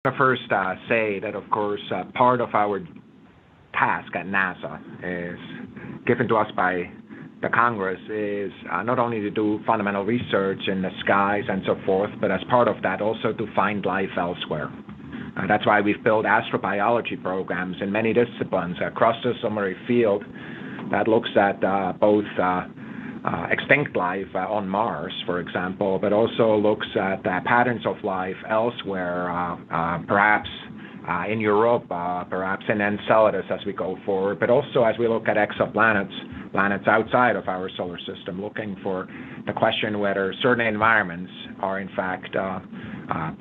to first say that, of course, part of our task at NASA is given to us by the Congress is not only to do fundamental research in the skies and so forth, but as part of that also to find life elsewhere. That's why we've built astrobiology programs in many disciplines across the summary field that looks at both extinct life on Mars, for example, but also looks at patterns of life elsewhere, perhaps in Europe, perhaps in Enceladus as we go forward, but also as we look at exoplanets, planets outside of our solar system, looking for the question whether certain environments are in fact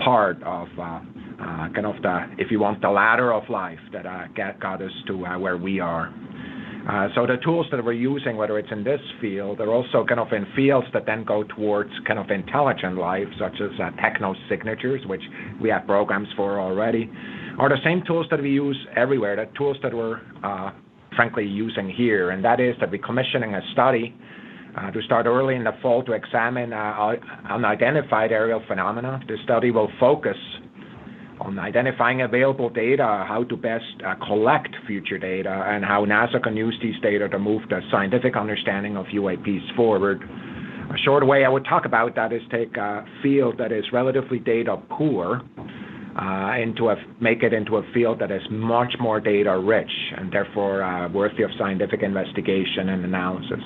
part of kind of the, if you want, the ladder of life that got us to where we are. So the tools that we're using, whether it's in this field, are also kind of in fields that then go towards kind of intelligent life, such as technosignatures, which we have programs for already, are the same tools that we use everywhere, the tools that we're frankly using here, and that is that we're commissioning a study to start early in the fall to examine unidentified aerial phenomena. This study will focus on identifying available data, how to best collect future data, and how NASA can use these data to move the scientific understanding of UAPs forward. A short way I would talk about that is take a field that is relatively data poor, make it into a field that is much more data rich and therefore worthy of scientific investigation and analysis.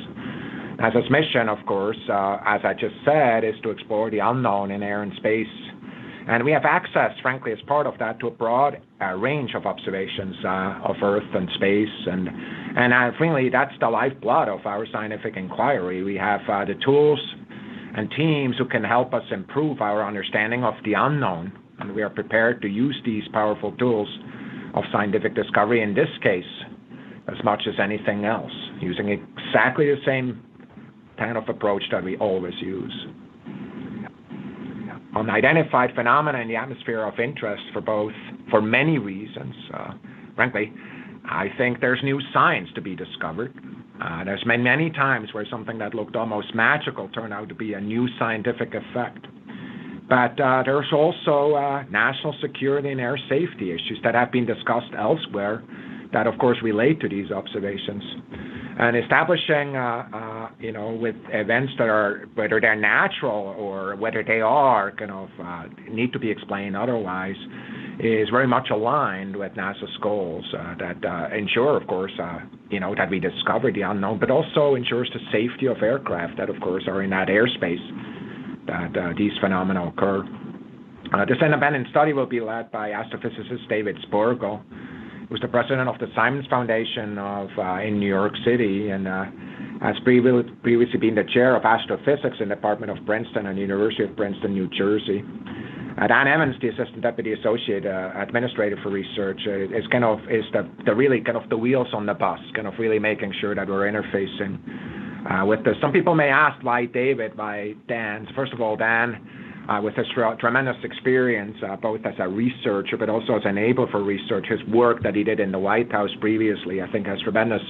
NASA's mission, of course, as I just said, is to explore the unknown in air and space. And we have access, frankly, as part of that, to a broad range of observations of Earth and space. And frankly, that's the lifeblood of our scientific inquiry. We have the tools and teams who can help us improve our understanding of the unknown. And we are prepared to use these powerful tools of scientific discovery, in this case, as much as anything else, using exactly the same kind of approach that we always use. Unidentified phenomena in the atmosphere of interest for many reasons. Frankly, I think there's new science to be discovered. There's been many times where something that looked almost magical turned out to be a new scientific effect. But there's also national security and air safety issues that have been discussed elsewhere that, of course, relate to these observations. And establishing, with events that are, whether they're natural or whether they are kind of need to be explained otherwise, is very much aligned with NASA's goals that ensure, of course, that we discover the unknown, but also ensures the safety of aircraft that, of course, are in that airspace that these phenomena occur. This independent study will be led by astrophysicist David Spergel, who's the president of the Simons Foundation in New York City, and has previously been the chair of astrophysics in the Department of Princeton and University of Princeton, New Jersey. Dan Evans, the assistant deputy associate administrator for research, is really the wheels on the bus, kind of really making sure that we're interfacing with this. Some people may ask why David, why Dan. First of all, Dan, with his tremendous experience, both as a researcher but also as an enabler for research, his work that he did in the White House previously, I think, has tremendous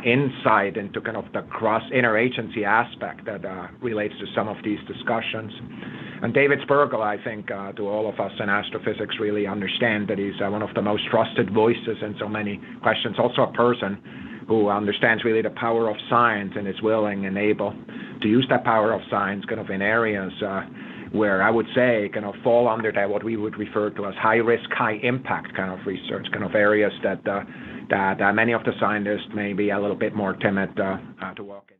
insight into kind of the cross-interagency aspect that relates to some of these discussions. And David Spergel, I think, to all of us in astrophysics, really understand that he's one of the most trusted voices in so many questions. Also a person who understands really the power of science and is willing and able to use that power of science kind of in areas where I would say kind of fall under that what we would refer to as high risk, high impact kind of research, kind of areas that many of the scientists may be a little bit more timid to walk in.